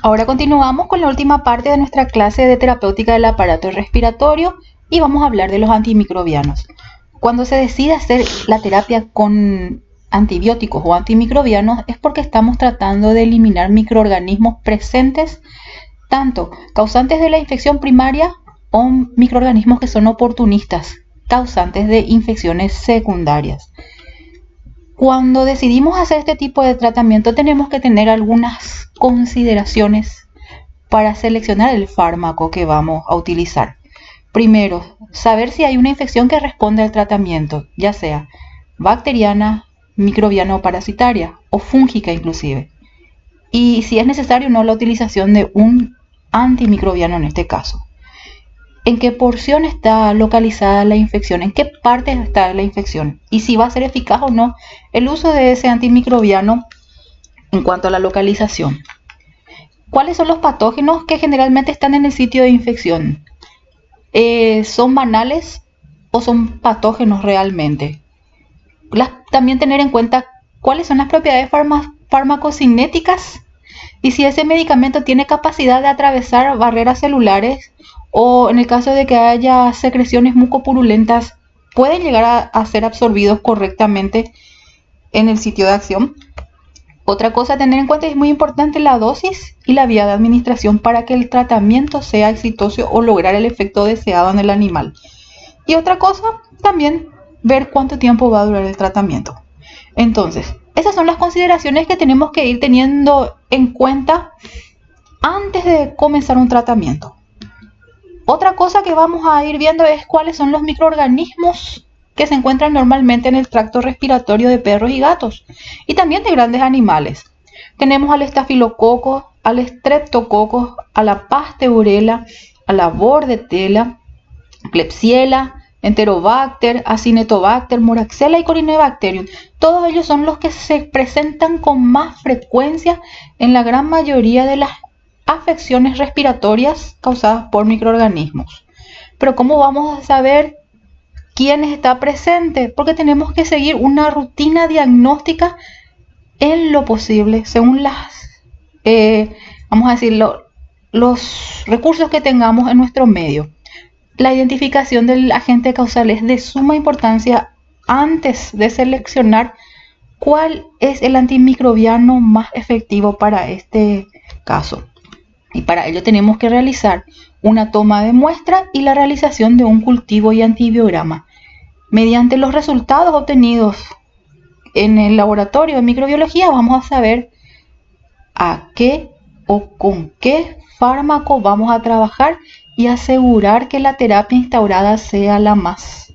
Ahora continuamos con la última parte de nuestra clase de terapéutica del aparato respiratorio y vamos a hablar de los antimicrobianos. Cuando se decide hacer la terapia con antibióticos o antimicrobianos es porque estamos tratando de eliminar microorganismos presentes, tanto causantes de la infección primaria o microorganismos que son oportunistas, causantes de infecciones secundarias. Cuando decidimos hacer este tipo de tratamiento tenemos que tener algunas consideraciones para seleccionar el fármaco que vamos a utilizar. Primero, saber si hay una infección que responde al tratamiento, ya sea bacteriana, microbiana o parasitaria, o fúngica inclusive. Y si es necesario o no la utilización de un antimicrobiano en este caso. ¿En qué porción está localizada la infección? ¿En qué parte está la infección? Y si va a ser eficaz o no el uso de ese antimicrobiano en cuanto a la localización. ¿Cuáles son los patógenos que generalmente están en el sitio de infección? ¿Son banales o son patógenos realmente? También tener en cuenta cuáles son las propiedades farmacocinéticas y si ese medicamento tiene capacidad de atravesar barreras celulares o en el caso de que haya secreciones mucopurulentas, pueden llegar a ser absorbidos correctamente en el sitio de acción. Otra cosa a tener en cuenta es muy importante la dosis y la vía de administración para que el tratamiento sea exitoso o lograr el efecto deseado en el animal. Y otra cosa, también ver cuánto tiempo va a durar el tratamiento. Entonces, esas son las consideraciones que tenemos que ir teniendo en cuenta antes de comenzar un tratamiento. Otra cosa que vamos a ir viendo es cuáles son los microorganismos que se encuentran normalmente en el tracto respiratorio de perros y gatos y también de grandes animales. Tenemos al estafilococo, al streptococo, a la pasteurella, a la bordetella, klebsiella, enterobacter, acinetobacter, moraxella y corynebacterium. Todos ellos son los que se presentan con más frecuencia en la gran mayoría de las afecciones respiratorias causadas por microorganismos. Pero ¿cómo vamos a saber quién está presente? Porque tenemos que seguir una rutina diagnóstica en lo posible, según vamos a decirlo, los recursos que tengamos en nuestro medio. La identificación del agente causal es de suma importancia antes de seleccionar cuál es el antimicrobiano más efectivo para este caso. Y para ello tenemos que realizar una toma de muestra y la realización de un cultivo y antibiograma. Mediante los resultados obtenidos en el laboratorio de microbiología vamos a saber a qué o con qué fármaco vamos a trabajar y asegurar que la terapia instaurada sea la más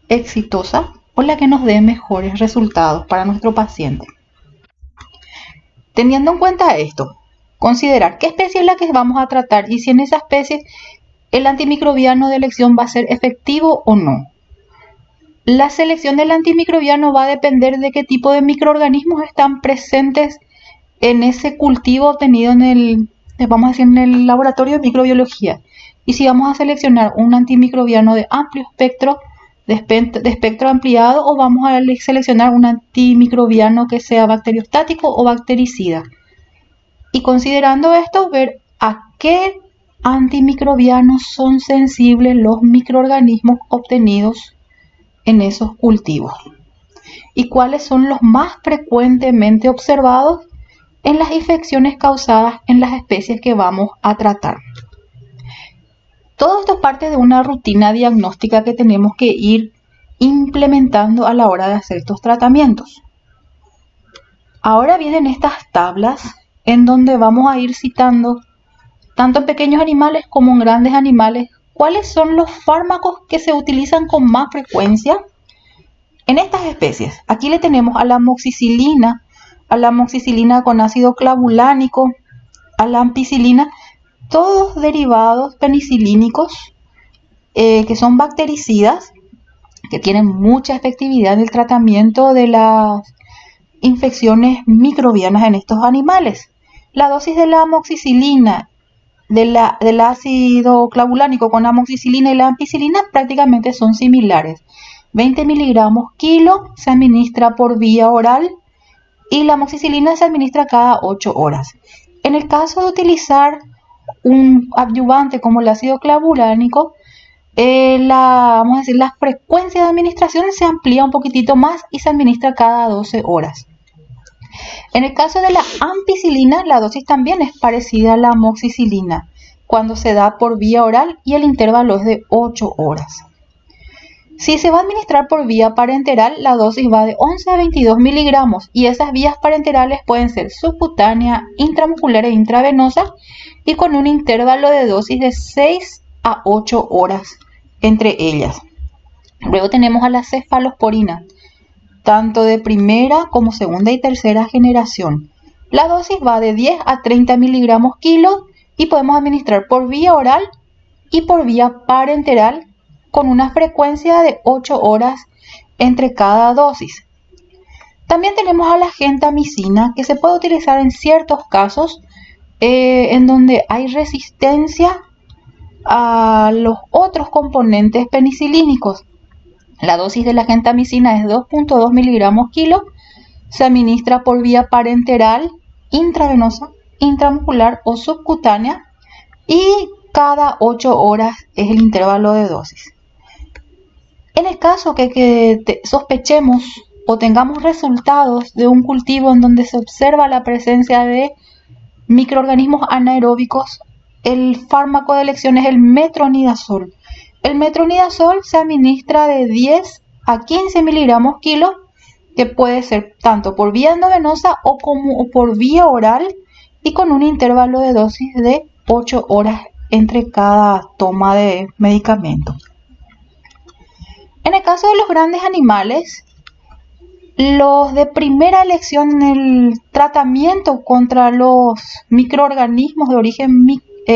exitosa o la que nos dé mejores resultados para nuestro paciente. Teniendo en cuenta esto, considerar qué especie es la que vamos a tratar y si en esa especie el antimicrobiano de elección va a ser efectivo o no. La selección del antimicrobiano va a depender de qué tipo de microorganismos están presentes en ese cultivo obtenido en el laboratorio de microbiología. Y si vamos a seleccionar un antimicrobiano de amplio espectro, de espectro ampliado, o vamos a seleccionar un antimicrobiano que sea bacteriostático o bactericida. Y considerando esto, ver a qué antimicrobianos son sensibles los microorganismos obtenidos en esos cultivos y cuáles son los más frecuentemente observados en las infecciones causadas en las especies que vamos a tratar. Todo esto es parte de una rutina diagnóstica que tenemos que ir implementando a la hora de hacer estos tratamientos. Ahora vienen estas tablas en donde vamos a ir citando, tanto en pequeños animales como en grandes animales, cuáles son los fármacos que se utilizan con más frecuencia en estas especies. Aquí le tenemos a la amoxicilina con ácido clavulánico, a la ampicilina, todos derivados penicilínicos que son bactericidas, que tienen mucha efectividad en el tratamiento de las infecciones microbianas en estos animales. La dosis de la amoxicilina, del ácido clavulánico con amoxicilina y la ampicilina prácticamente son similares. 20 miligramos kilo se administra por vía oral y la amoxicilina se administra cada 8 horas. En el caso de utilizar un adyuvante como el ácido clavuránico, vamos a decir, la frecuencia de administración se amplía un poquitito más y se administra cada 12 horas. En el caso de la ampicilina, la dosis también es parecida a la amoxicilina, cuando se da por vía oral y el intervalo es de 8 horas. Si se va a administrar por vía parenteral, la dosis va de 11 a 22 miligramos y esas vías parenterales pueden ser subcutánea, intramuscular e intravenosa y con un intervalo de dosis de 6 a 8 horas entre ellas. Luego tenemos a las cefalosporinas, tanto de primera como segunda y tercera generación. La dosis va de 10 a 30 miligramos kilo y podemos administrar por vía oral y por vía parenteral con una frecuencia de 8 horas entre cada dosis. También tenemos a la gentamicina, que se puede utilizar en ciertos casos en donde hay resistencia a los otros componentes penicilínicos. La dosis de la gentamicina es 2.2 miligramos kilo, se administra por vía parenteral, intravenosa, intramuscular o subcutánea y cada 8 horas es el intervalo de dosis. En el caso que sospechemos o tengamos resultados de un cultivo en donde se observa la presencia de microorganismos anaeróbicos, el fármaco de elección es el metronidazol. El metronidazol se administra de 10 a 15 miligramos kilo, que puede ser tanto por vía endovenosa o como por vía oral y con un intervalo de dosis de 8 horas entre cada toma de medicamento. En el caso de los grandes animales, los de primera elección en el tratamiento contra los microorganismos de origen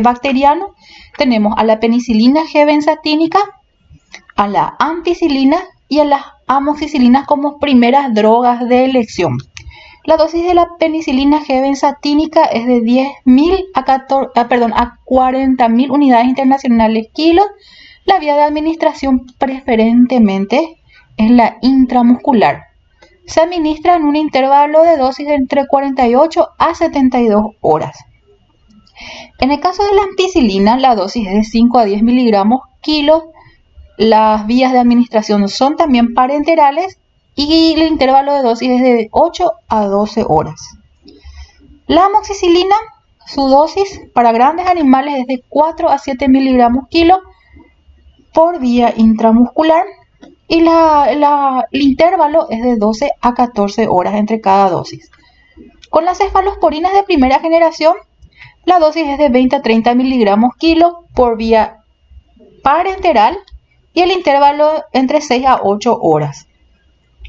bacteriano, tenemos a la penicilina G-benzatínica, a la ampicilina y a las amoxicilinas como primeras drogas de elección. La dosis de la penicilina G-benzatínica es de 10.000 a 40.000 unidades internacionales kilo. La vía de administración preferentemente es la intramuscular. Se administra en un intervalo de dosis de entre 48 a 72 horas. En el caso de la ampicilina, la dosis es de 5 a 10 miligramos kilo. Las vías de administración son también parenterales y el intervalo de dosis es de 8 a 12 horas. La amoxicilina, su dosis para grandes animales es de 4 a 7 miligramos kilo por vía intramuscular y el intervalo es de 12 a 14 horas entre cada dosis. Con las cefalosporinas de primera generación, la dosis es de 20 a 30 miligramos kilo por vía parenteral y el intervalo entre 6 a 8 horas.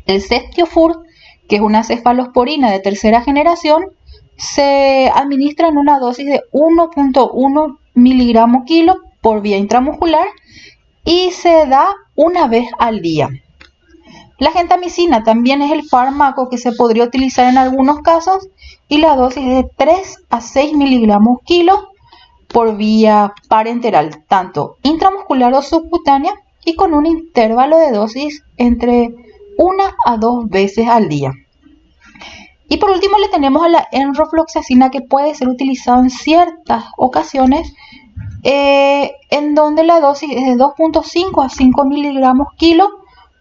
El Ceftiofur, que es una cefalosporina de tercera generación, se administra en una dosis de 1.1 miligramos kilo por vía intramuscular y se da una vez al día. La gentamicina también es el fármaco que se podría utilizar en algunos casos y la dosis es de 3 a 6 miligramos kilo por vía parenteral, tanto intramuscular o subcutánea y con un intervalo de dosis entre 1 a 2 veces al día. Y por último le tenemos a la enrofloxacina, que puede ser utilizada en ciertas ocasiones en donde la dosis es de 2.5 a 5 miligramos kilo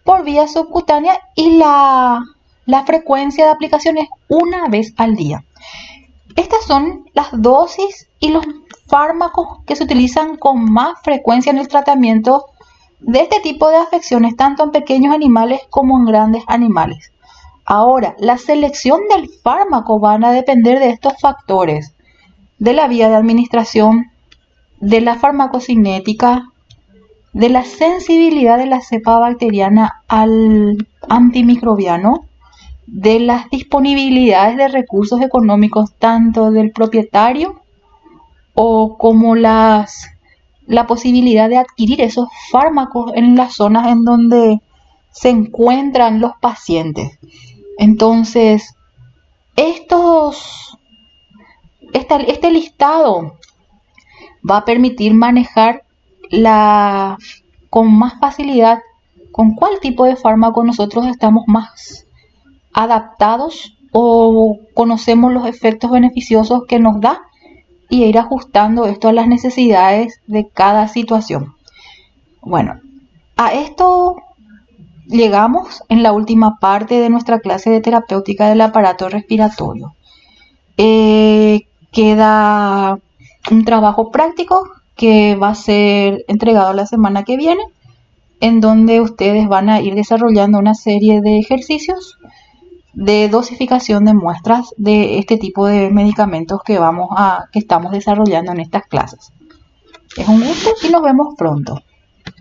por vía subcutánea y la frecuencia de aplicación es una vez al día. Estas son las dosis y los fármacos que se utilizan con más frecuencia en el tratamiento de este tipo de afecciones, tanto en pequeños animales como en grandes animales. Ahora, la selección del fármaco van a depender de estos factores: de la vía de administración, de la farmacocinética, de la sensibilidad de la cepa bacteriana al antimicrobiano, de las disponibilidades de recursos económicos tanto del propietario o como la posibilidad de adquirir esos fármacos en las zonas en donde se encuentran los pacientes. Entonces, este listado va a permitir manejar con más facilidad con cuál tipo de fármaco nosotros estamos más adaptados o conocemos los efectos beneficiosos que nos da y ir ajustando esto a las necesidades de cada situación. Bueno, a esto llegamos en la última parte de nuestra clase de terapéutica del aparato respiratorio. Queda un trabajo práctico que va a ser entregado la semana que viene, en donde ustedes van a ir desarrollando una serie de ejercicios de dosificación de muestras de este tipo de medicamentos que estamos desarrollando en estas clases. Es un gusto y nos vemos pronto.